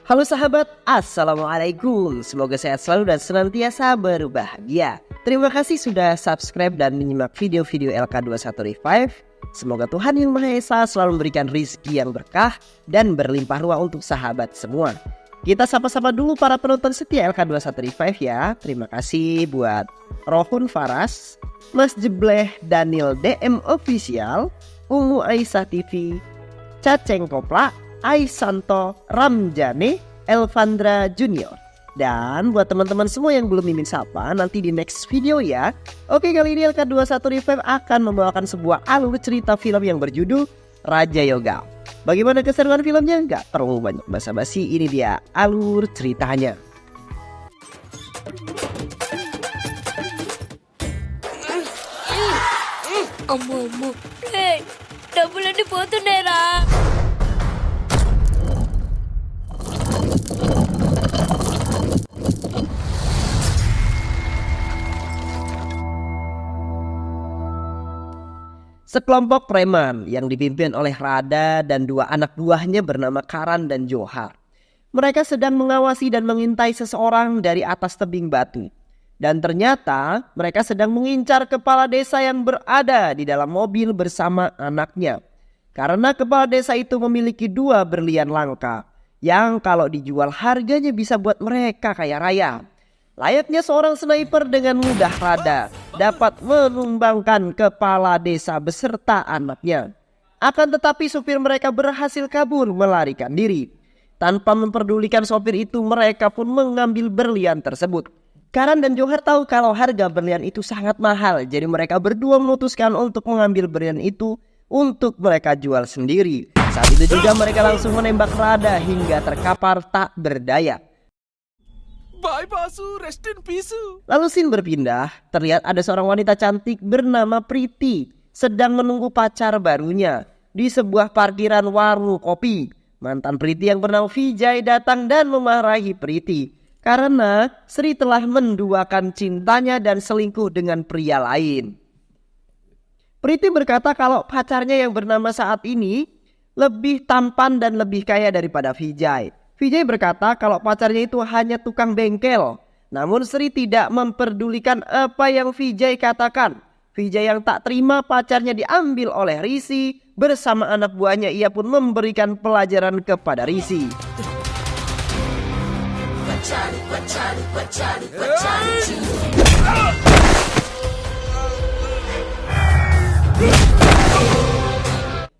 Halo sahabat, Assalamualaikum. Semoga sehat selalu dan senantiasa berbahagia. Terima kasih sudah subscribe dan menyimak video-video LK21 Revive. Semoga Tuhan Yang Maha Esa selalu memberikan rezeki yang berkah dan berlimpah ruah untuk sahabat semua. Kita sapa-sapa dulu para penonton setia LK21 Revive ya. Terima kasih buat Rohun Faras, Mas Jebleh Daniel DM Official, Ungu Aisyah TV, Caceng Kopla, Aisanto Ramjane, Elvandra Junior. Dan buat teman-teman semua yang belum mimin sapa, nanti di next video ya. Oke, kali ini LK21 Revive akan membawakan sebuah alur cerita film yang berjudul Raja Yoga. Bagaimana keseruan filmnya? Gak perlu banyak basa-basi, ini dia alur ceritanya. Amu, udah boleh dipotong Nera. Sekelompok preman yang dipimpin oleh Rada dan dua anak buahnya bernama Karan dan Johar. Mereka sedang mengawasi dan mengintai seseorang dari atas tebing batu. Dan ternyata mereka sedang mengincar kepala desa yang berada di dalam mobil bersama anaknya. Karena kepala desa itu memiliki 2 berlian langka yang kalau dijual harganya bisa buat mereka kaya raya. Layaknya seorang sniper dengan mudah Rada dapat menumbangkan kepala desa beserta anaknya. Akan tetapi supir mereka berhasil kabur melarikan diri. Tanpa memperdulikan sopir itu, mereka pun mengambil berlian tersebut. Karan dan Johar tahu kalau harga berlian itu sangat mahal. Jadi mereka berdua memutuskan untuk mengambil berlian itu untuk mereka jual sendiri. Saat itu juga mereka langsung menembak Rada hingga terkapar tak berdaya. Bye Basu, rest in peace. Lalu scene berpindah, terlihat ada seorang wanita cantik bernama Priti sedang menunggu pacar barunya di sebuah parkiran warung kopi. Mantan Priti yang bernama Vijay datang dan memarahi Priti karena Sri telah menduakan cintanya dan selingkuh dengan pria lain. Priti berkata kalau pacarnya yang bernama saat ini lebih tampan dan lebih kaya daripada Vijay. Vijay berkata kalau pacarnya itu hanya tukang bengkel. Namun Sri tidak memperdulikan apa yang Vijay katakan. Vijay yang tak terima pacarnya diambil oleh Risi. Bersama anak buahnya ia pun memberikan pelajaran kepada Risi.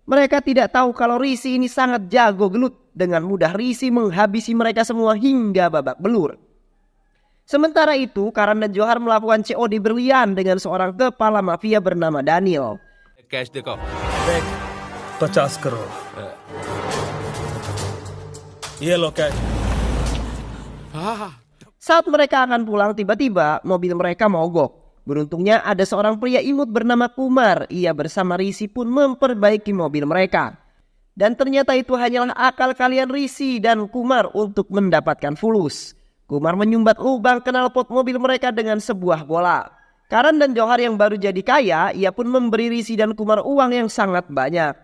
Mereka tidak tahu kalau Risi ini sangat jago gelut. Dengan mudah Risi menghabisi mereka semua hingga babak belur. Sementara itu, Karan dan Johar melakukan COD berlian dengan seorang kepala mafia bernama Daniel. Cash dekho. 50 करोड़ ये लो cash Saat mereka akan pulang, tiba-tiba mobil mereka mogok. Beruntungnya ada seorang pria imut bernama Kumar. Ia bersama Risi pun memperbaiki mobil mereka. Dan ternyata itu hanyalah akal kalian Risi dan Kumar untuk mendapatkan fulus. Kumar menyumbat lubang knalpot mobil mereka dengan sebuah bola. Karan dan Johar yang baru jadi kaya, ia pun memberi Risi dan Kumar uang yang sangat banyak.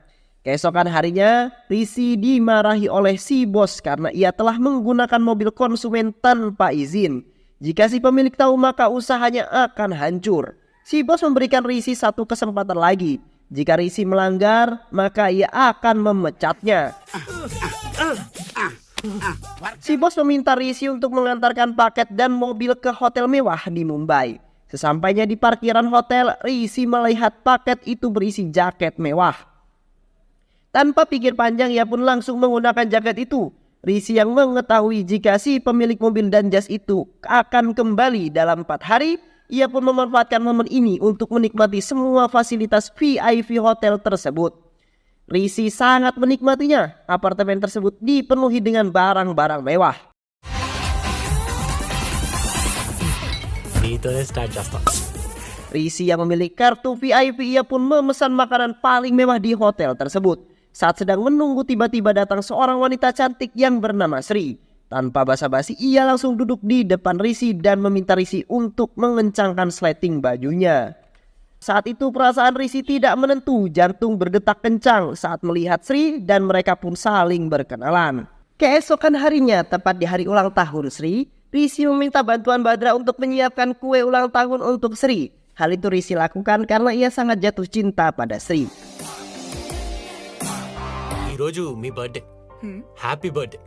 Keesokan harinya, Risi dimarahi oleh si bos karena ia telah menggunakan mobil konsumen tanpa izin. Jika si pemilik tahu maka usahanya akan hancur. Si bos memberikan Risi 1 kesempatan lagi. Jika Risi melanggar, maka ia akan memecatnya. Si bos meminta Risi untuk mengantarkan paket dan mobil ke hotel mewah di Mumbai. Sesampainya di parkiran hotel, Risi melihat paket itu berisi jaket mewah. Tanpa pikir panjang, ia pun langsung menggunakan jaket itu. Risi yang mengetahui jika si pemilik mobil dan jas itu akan kembali dalam 4 hari, ia pun memanfaatkan momen ini untuk menikmati semua fasilitas VIP hotel tersebut. Risi sangat menikmatinya. Apartemen tersebut dipenuhi dengan barang-barang mewah. Risi yang memiliki kartu VIP, ia pun memesan makanan paling mewah di hotel tersebut. Saat sedang menunggu, tiba-tiba datang seorang wanita cantik yang bernama Sri. Tanpa basa-basi, ia langsung duduk di depan Risi dan meminta Risi untuk mengencangkan sleting bajunya. Saat itu perasaan Risi tidak menentu, jantung berdetak kencang saat melihat Sri dan mereka pun saling berkenalan. Keesokan harinya, tepat di hari ulang tahun Sri, Risi meminta bantuan Badra untuk menyiapkan kue ulang tahun untuk Sri. Hal itu Risi lakukan karena ia sangat jatuh cinta pada Sri. ఈరోజు మీ birthday happy birthday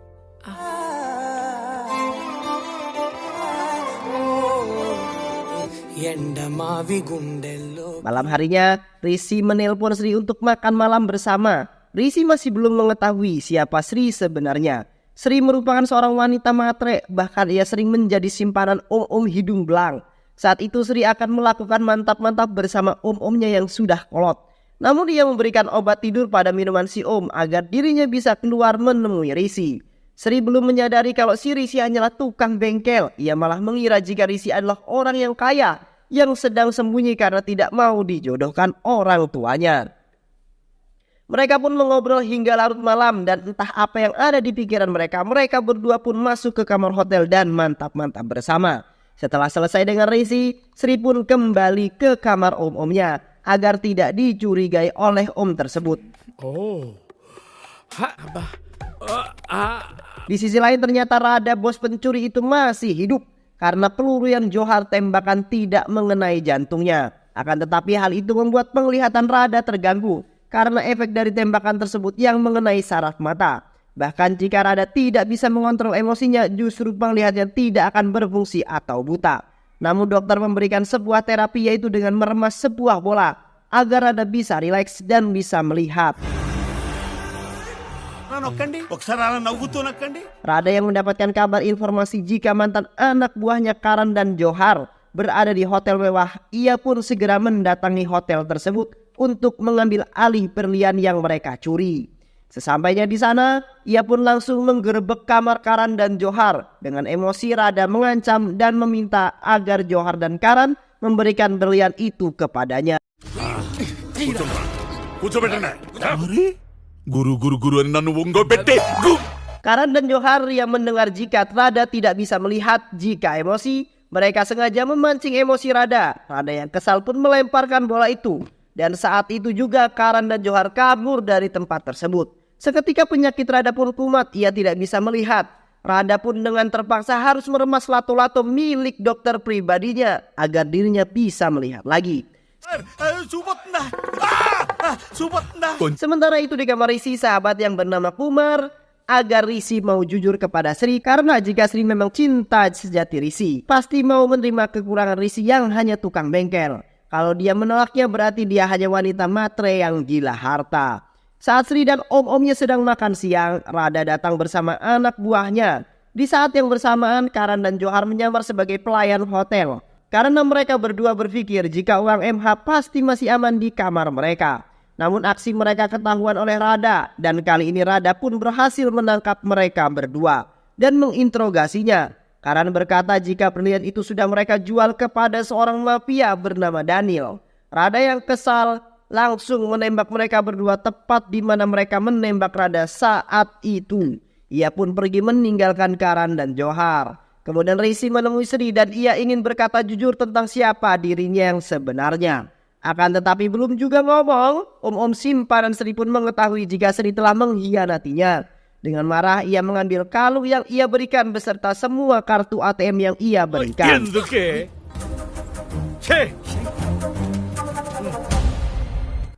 Malam harinya, Risi menelpon Sri untuk makan malam bersama. Risi masih belum mengetahui siapa Sri sebenarnya. Sri merupakan seorang wanita matre, bahkan ia sering menjadi simpanan om-om hidung belang. Saat itu Sri akan melakukan mantap-mantap bersama om-omnya yang sudah kolot. Namun ia memberikan obat tidur pada minuman si om agar dirinya bisa keluar menemui Risi. Sri belum menyadari kalau si Risi hanyalah tukang bengkel. Ia malah mengira jika Risi adalah orang yang kaya yang sedang sembunyi karena tidak mau dijodohkan orang tuanya. Mereka pun mengobrol hingga larut malam dan entah apa yang ada di pikiran mereka. Mereka berdua pun masuk ke kamar hotel dan mantap-mantap bersama. Setelah selesai dengan Risi, Sri pun kembali ke kamar om-omnya agar tidak dicurigai oleh om tersebut. Di sisi lain ternyata Rada, bos pencuri itu masih hidup karena peluru yang Johar tembakan tidak mengenai jantungnya. Akan tetapi hal itu membuat penglihatan Rada terganggu karena efek dari tembakan tersebut yang mengenai saraf mata. Bahkan jika Rada tidak bisa mengontrol emosinya, justru penglihatannya tidak akan berfungsi atau buta. Namun dokter memberikan sebuah terapi, yaitu dengan meremas sebuah bola agar Rada bisa rileks dan bisa melihat. Rada yang mendapatkan kabar informasi jika mantan anak buahnya Karan dan Johar berada di hotel mewah, ia pun segera mendatangi hotel tersebut untuk mengambil alih berlian yang mereka curi. Sesampainya di sana, ia pun langsung menggerebek kamar Karan dan Johar. Dengan emosi, Rada mengancam dan meminta agar Johar dan Karan memberikan berlian itu kepadanya. Guru-guru nanu wonggo bete. Karan dan Johar yang mendengar jika Rada tidak bisa melihat jika emosi, mereka sengaja memancing emosi Rada. Rada yang kesal pun melemparkan bola itu. Dan saat itu juga Karan dan Johar kabur dari tempat tersebut. Seketika penyakit Rada pun kumat, ia tidak bisa melihat. Rada pun dengan terpaksa harus meremas lato-lato milik dokter pribadinya agar dirinya bisa melihat lagi. Sementara itu di kamar Risi, sahabat yang bernama Kumar agar Risi mau jujur kepada Sri, karena jika Sri memang cinta sejati Risi, pasti mau menerima kekurangan Risi yang hanya tukang bengkel. Kalau dia menolaknya berarti dia hanya wanita matre yang gila harta. Saat Sri dan om-omnya sedang makan siang, Rada datang bersama anak buahnya. Di saat yang bersamaan, Karan dan Johar menyamar sebagai pelayan hotel. Karena mereka berdua berpikir jika uang MH pasti masih aman di kamar mereka. Namun aksi mereka ketahuan oleh Rada, dan kali ini Rada pun berhasil menangkap mereka berdua dan menginterogasinya. Karan berkata jika berlian itu sudah mereka jual kepada seorang mafia bernama Daniel. Rada yang kesal langsung menembak mereka berdua tepat di mana mereka menembak Rada saat itu. Ia pun pergi meninggalkan Karan dan Johar. Kemudian Risi menemui Sri dan ia ingin berkata jujur tentang siapa dirinya yang sebenarnya. Akan tetapi belum juga ngomong, om-om simpanan Sri pun mengetahui jika Sri telah mengkhianatinya. Dengan marah ia mengambil kalung yang ia berikan beserta semua kartu ATM yang ia berikan.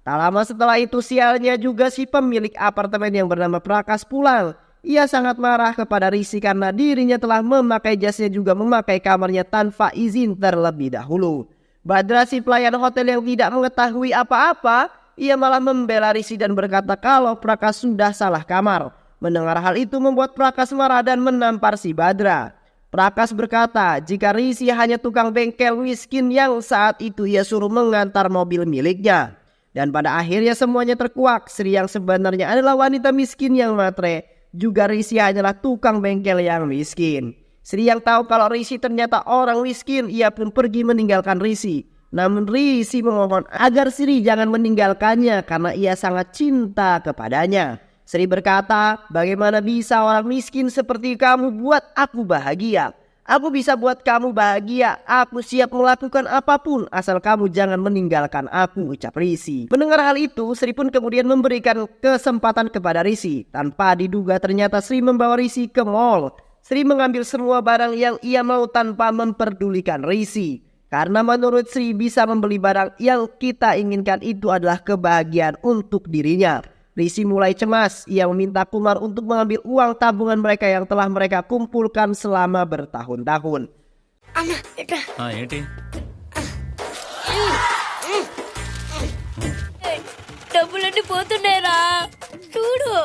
Tak lama setelah itu sialnya juga si pemilik apartemen yang bernama Prakas pulang. Ia sangat marah kepada Risi karena dirinya telah memakai jasnya juga memakai kamarnya tanpa izin terlebih dahulu. Badra si pelayan hotel yang tidak mengetahui apa-apa, ia malah membela Risi dan berkata kalau Prakas sudah salah kamar. Mendengar hal itu membuat Prakas marah dan menampar si Badra. Prakas berkata jika Risi hanya tukang bengkel miskin yang saat itu ia suruh mengantar mobil miliknya. Dan pada akhirnya semuanya terkuak. Sri yang sebenarnya adalah wanita miskin yang matre. Juga Risi hanyalah tukang bengkel yang miskin. Sri yang tahu kalau Risi ternyata orang miskin, ia pun pergi meninggalkan Risi. Namun Risi memohon agar Sri jangan meninggalkannya karena ia sangat cinta kepadanya. Sri berkata, bagaimana bisa orang miskin seperti kamu buat aku bahagia? Aku bisa buat kamu bahagia. Aku siap melakukan apapun asal kamu jangan meninggalkan aku, ucap Risi. Mendengar hal itu, Sri pun kemudian memberikan kesempatan kepada Risi. Tanpa diduga ternyata Sri membawa Risi ke mall. Sri mengambil semua barang yang ia mau tanpa memperdulikan Risi. Karena menurut Sri bisa membeli barang yang kita inginkan itu adalah kebahagiaan untuk dirinya. Risi mulai cemas. Ia meminta Kumar untuk mengambil uang tabungan mereka yang telah mereka kumpulkan selama bertahun-tahun. అన్న ఎట్రా ఏంటి డబ్బులన్నీ పోతున్నాయిరా చూడు.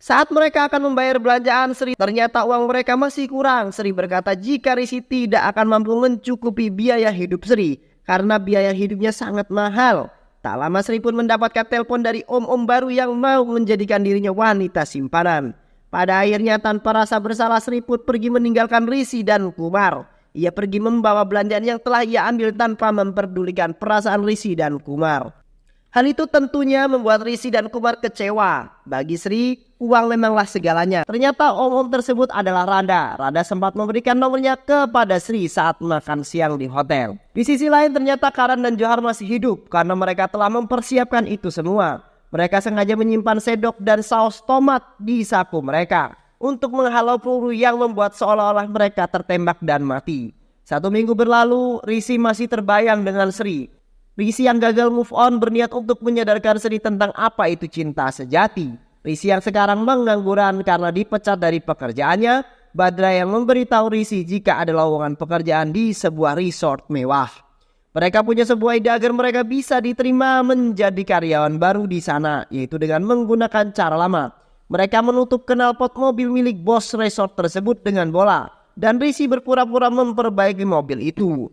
Saat mereka akan membayar belanjaan Sri, ternyata uang mereka masih kurang. Sri berkata jika Risi tidak akan mampu mencukupi biaya hidup Sri karena biaya hidupnya sangat mahal. Tak lama Sri pun mendapatkan telepon dari om-om baru yang mau menjadikan dirinya wanita simpanan. Pada akhirnya tanpa rasa bersalah Sri pun pergi meninggalkan Risi dan Kumar. Ia pergi membawa belanjaan yang telah ia ambil tanpa memperdulikan perasaan Risi dan Kumar. Hal itu tentunya membuat Risi dan Kumar kecewa. Bagi Sri, uang memanglah segalanya. Ternyata om-om tersebut adalah Rada. Rada sempat memberikan nomornya kepada Sri saat makan siang di hotel. Di sisi lain ternyata Karan dan Johar masih hidup karena mereka telah mempersiapkan itu semua. Mereka sengaja menyimpan sedok dan saus tomat di saku mereka untuk menghalau peluru yang membuat seolah-olah mereka tertembak dan mati. 1 minggu berlalu, Risi masih terbayang dengan Sri. Risi yang gagal move on berniat untuk menyadarkan Sri tentang apa itu cinta sejati. Risi yang sekarang mengangguran karena dipecat dari pekerjaannya. Badra yang memberitahu Risi jika ada lowongan pekerjaan di sebuah resort mewah. Mereka punya sebuah ide agar mereka bisa diterima menjadi karyawan baru di sana, yaitu dengan menggunakan cara lama. Mereka menutup knalpot mobil milik bos resort tersebut dengan bola, dan Risi berpura-pura memperbaiki mobil itu.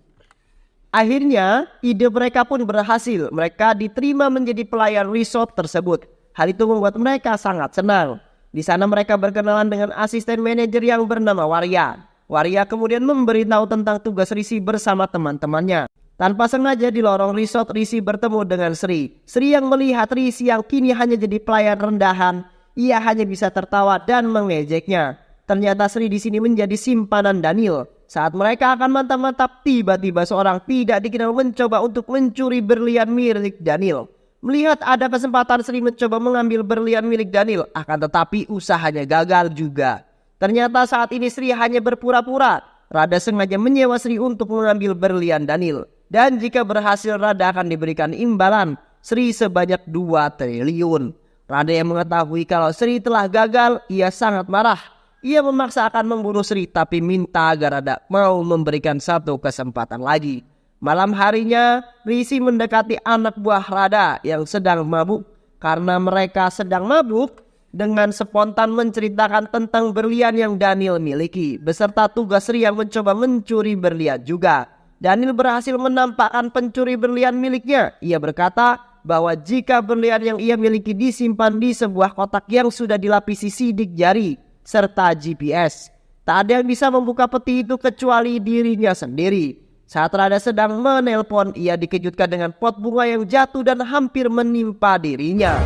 Akhirnya, ide mereka pun berhasil. Mereka diterima menjadi pelayan resort tersebut. Hal itu membuat mereka sangat senang. Di sana mereka berkenalan dengan asisten manajer yang bernama Waria. Waria kemudian memberitahu tentang tugas Risi bersama teman-temannya. Tanpa sengaja di lorong resort, Risi bertemu dengan Sri. Sri yang melihat Risi yang kini hanya jadi pelayan rendahan, ia hanya bisa tertawa dan mengejeknya. Ternyata Sri di sini menjadi simpanan Daniel. Saat mereka akan mantap-mantap, tiba-tiba seorang tidak dikenal mencoba untuk mencuri berlian milik Daniel. Melihat ada kesempatan, Sri mencoba mengambil berlian milik Daniel, akan tetapi usahanya gagal juga. Ternyata saat ini Sri hanya berpura-pura. Rada sengaja menyewa Sri untuk mengambil berlian Daniel. Dan jika berhasil, Rada akan diberikan imbalan Sri sebanyak 2 triliun. Rada yang mengetahui kalau Sri telah gagal, ia sangat marah. Ia memaksa akan membunuh Sri tapi minta agar Rada mau memberikan 1 kesempatan lagi. Malam harinya, Risi mendekati anak buah Rada yang sedang mabuk. Karena mereka sedang mabuk, dengan spontan menceritakan tentang berlian yang Daniel miliki, beserta tugas Sri yang mencoba mencuri berlian juga. Daniel berhasil menampakkan pencuri berlian miliknya. Ia berkata bahwa jika berlian yang ia miliki disimpan di sebuah kotak yang sudah dilapisi sidik jari serta GPS, tak ada yang bisa membuka peti itu kecuali dirinya sendiri. Saat Rada sedang menelpon, ia dikejutkan dengan pot bunga yang jatuh dan hampir menimpa dirinya.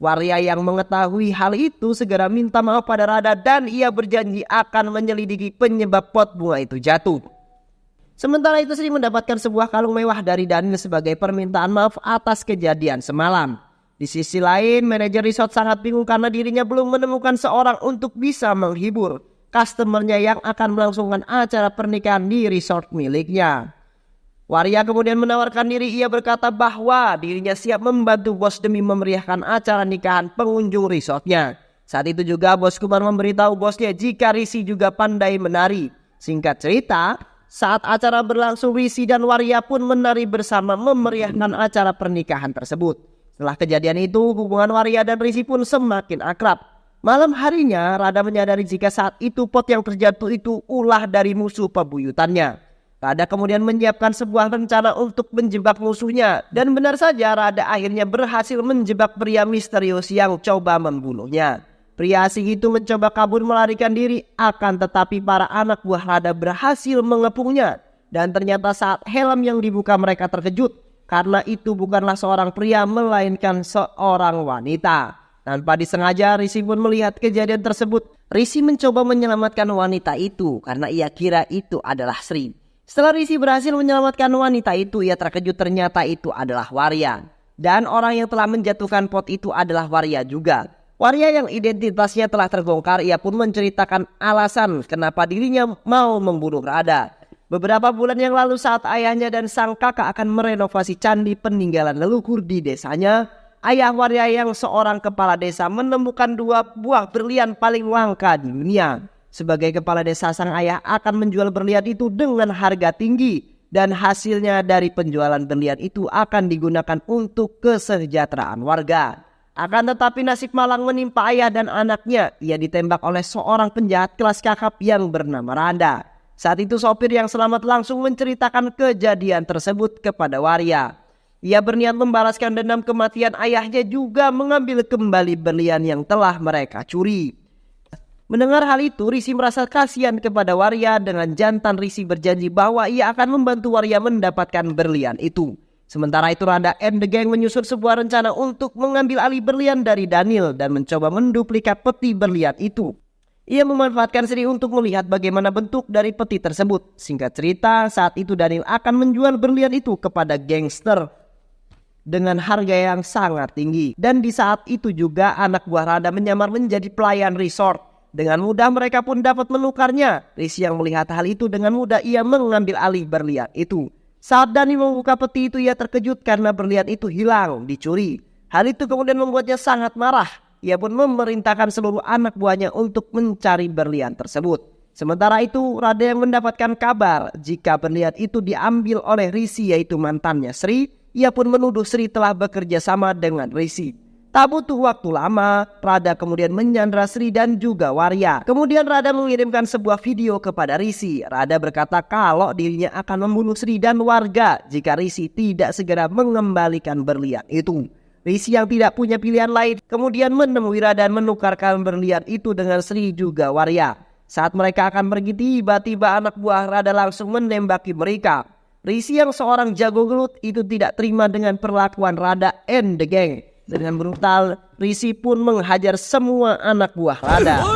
Waria yang mengetahui hal itu segera minta maaf pada Rada dan ia berjanji akan menyelidiki penyebab pot bunga itu jatuh. Sementara itu Sri mendapatkan sebuah kalung mewah dari Daniel sebagai permintaan maaf atas kejadian semalam. Di sisi lain, manajer resort sangat bingung karena dirinya belum menemukan seorang untuk bisa menghibur customernya yang akan melangsungkan acara pernikahan di resort miliknya. Waria kemudian menawarkan diri. Ia berkata bahwa dirinya siap membantu bos demi memeriahkan acara nikahan pengunjung resortnya. Saat itu juga bos Kumar memberitahu bosnya jika Risi juga pandai menari. Singkat cerita, saat acara berlangsung, Risi dan Waria pun menari bersama memeriahkan acara pernikahan tersebut. Setelah kejadian itu, hubungan Waria dan Risi pun semakin akrab. Malam harinya, Rada menyadari jika saat itu pot yang terjatuh itu ulah dari musuh pebuyutannya. Rada kemudian menyiapkan sebuah rencana untuk menjebak musuhnya. Dan benar saja, Rada akhirnya berhasil menjebak pria misterius yang coba membunuhnya. Pria asing itu mencoba kabur melarikan diri, akan tetapi para anak buah Rada berhasil mengepungnya. Dan ternyata saat helm yang dibuka mereka terkejut, karena itu bukanlah seorang pria melainkan seorang wanita. Tanpa disengaja, Risi pun melihat kejadian tersebut. Risi mencoba menyelamatkan wanita itu karena ia kira itu adalah Sri. Setelah Risi berhasil menyelamatkan wanita itu, ia terkejut ternyata itu adalah Waria. Dan orang yang telah menjatuhkan pot itu adalah Waria juga. Waria yang identitasnya telah terbongkar, ia pun menceritakan alasan kenapa dirinya mau membunuh Rada. Beberapa bulan yang lalu saat ayahnya dan sang kakak akan merenovasi candi peninggalan leluhur di desanya, ayah Waria yang seorang kepala desa menemukan 2 buah berlian paling langka di dunia. Sebagai kepala desa, sang ayah akan menjual berlian itu dengan harga tinggi. Dan hasilnya dari penjualan berlian itu akan digunakan untuk kesejahteraan warga. Akan tetapi nasib malang menimpa ayah dan anaknya. Ia ditembak oleh seorang penjahat kelas kakap yang bernama Rada. Saat itu sopir yang selamat langsung menceritakan kejadian tersebut kepada Waria. Ia berniat membalaskan dendam kematian ayahnya juga mengambil kembali berlian yang telah mereka curi. Mendengar hal itu, Risi merasa kasihan kepada Waria. Dengan jantan, Risi berjanji bahwa ia akan membantu Waria mendapatkan berlian itu. Sementara itu Rada and the Gang menyusun sebuah rencana untuk mengambil alih berlian dari Daniel dan mencoba menduplikat peti berlian itu. Ia memanfaatkan Sri untuk melihat bagaimana bentuk dari peti tersebut. Singkat cerita, saat itu Daniel akan menjual berlian itu kepada gangster dengan harga yang sangat tinggi. Dan di saat itu juga anak buah Rada menyamar menjadi pelayan resort. Dengan mudah mereka pun dapat menukarnya. Risi yang melihat hal itu dengan mudah ia mengambil alih berlian itu. Saat Daniel membuka peti itu, ia terkejut karena berlian itu hilang, dicuri. Hal itu kemudian membuatnya sangat marah. Ia pun memerintahkan seluruh anak buahnya untuk mencari berlian tersebut. Sementara itu Rada yang mendapatkan kabar jika berlian itu diambil oleh Risi, yaitu mantannya Sri. Ia pun menuduh Sri telah bekerja sama dengan Risi. Tak butuh waktu lama, Rada kemudian menyandra Sri dan juga Waria. Kemudian Rada mengirimkan sebuah video kepada Risi. Rada berkata kalau dirinya akan membunuh Sri dan warga jika Risi tidak segera mengembalikan berlian itu. Risi yang tidak punya pilihan lain kemudian menemui Rada dan menukarkan berlian itu dengan Sri juga Waria. Saat mereka akan pergi, tiba-tiba anak buah Rada langsung menembaki mereka. Risi yang seorang jago gelut itu tidak terima dengan perlakuan Rada and the Gang. Dengan brutal, Risi pun menghajar semua anak buah Rada.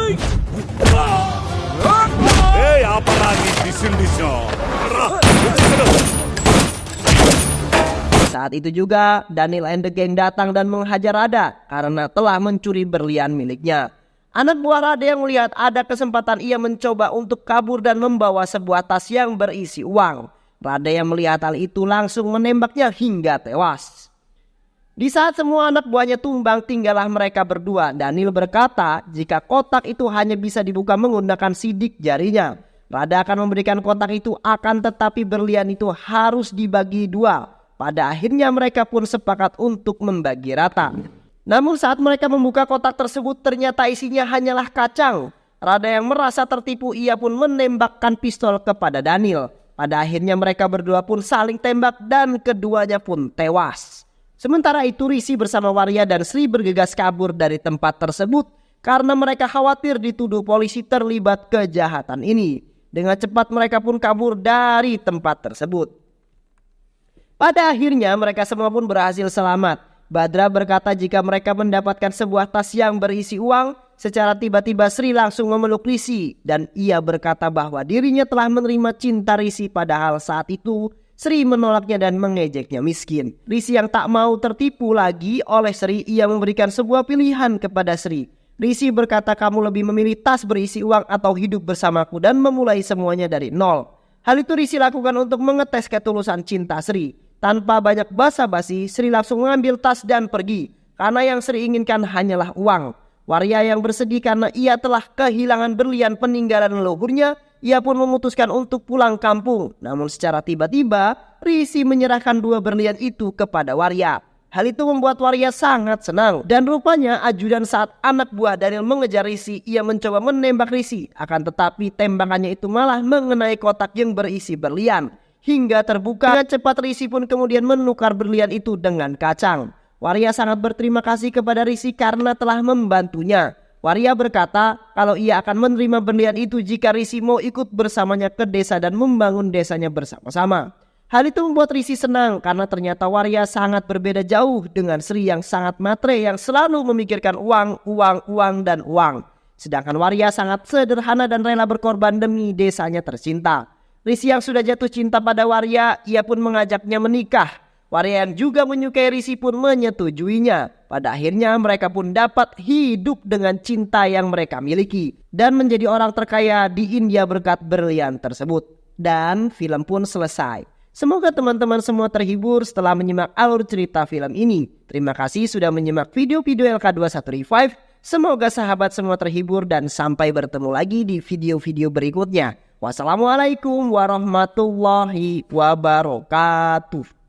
Saat itu juga Daniel and the Gang datang dan menghajar Rada karena telah mencuri berlian miliknya. Anak buah Rada yang melihat ada kesempatan, ia mencoba untuk kabur dan membawa sebuah tas yang berisi uang. Rada yang melihat hal itu langsung menembaknya hingga tewas. Di saat semua anak buahnya tumbang, tinggallah mereka berdua. Daniel berkata jika kotak itu hanya bisa dibuka menggunakan sidik jarinya. Rada akan memberikan kotak itu, akan tetapi berlian itu harus dibagi 2. Pada akhirnya mereka pun sepakat untuk membagi rata. Namun saat mereka membuka kotak tersebut, ternyata isinya hanyalah kacang. Rada yang merasa tertipu, ia pun menembakkan pistol kepada Daniel. Pada akhirnya mereka berdua pun saling tembak dan keduanya pun tewas. Sementara itu Risi bersama Waria dan Sri bergegas kabur dari tempat tersebut karena mereka khawatir dituduh polisi terlibat kejahatan ini. Dengan cepat mereka pun kabur dari tempat tersebut. Pada akhirnya mereka semua pun berhasil selamat. Badra berkata jika mereka mendapatkan sebuah tas yang berisi uang, secara tiba-tiba Sri langsung memeluk Risi dan ia berkata bahwa dirinya telah menerima cinta Risi, padahal saat itu Sri menolaknya dan mengejeknya miskin. Risi yang tak mau tertipu lagi oleh Sri, ia memberikan sebuah pilihan kepada Sri. Risi berkata kamu lebih memilih tas berisi uang atau hidup bersamaku dan memulai semuanya dari nol. Hal itu Risi lakukan untuk mengetes ketulusan cinta Sri. Tanpa banyak basa-basi, Sri langsung mengambil tas dan pergi. Karena yang Sri inginkan hanyalah uang. Waria yang bersedih karena ia telah kehilangan berlian peninggalan leluhurnya, ia pun memutuskan untuk pulang kampung. Namun secara tiba-tiba, Risi menyerahkan 2 berlian itu kepada Waria. Hal itu membuat Waria sangat senang. Dan rupanya ajudan saat anak buah Daniel mengejar Risi, ia mencoba menembak Risi. Akan tetapi tembakannya itu malah mengenai kotak yang berisi berlian. Hingga terbuka. Dengan cepat Risi pun kemudian menukar berlian itu dengan kacang. Waria sangat berterima kasih kepada Risi karena telah membantunya. Waria berkata kalau ia akan menerima berlian itu jika Risi mau ikut bersamanya ke desa dan membangun desanya bersama-sama. Hal itu membuat Risi senang karena ternyata Warya sangat berbeda jauh dengan Sri yang sangat matre yang selalu memikirkan uang, dan uang. Sedangkan Warya sangat sederhana dan rela berkorban demi desanya tercinta. Risi yang sudah jatuh cinta pada Warya, ia pun mengajaknya menikah. Warya yang juga menyukai Risi pun menyetujuinya. Pada akhirnya mereka pun dapat hidup dengan cinta yang mereka miliki dan menjadi orang terkaya di India berkat berlian tersebut. Dan film pun selesai. Semoga teman-teman semua terhibur setelah menyimak alur cerita film ini. Terima kasih sudah menyimak video-video LK21 Revive. Semoga sahabat semua terhibur dan sampai bertemu lagi di video-video berikutnya. Wassalamualaikum warahmatullahi wabarakatuh.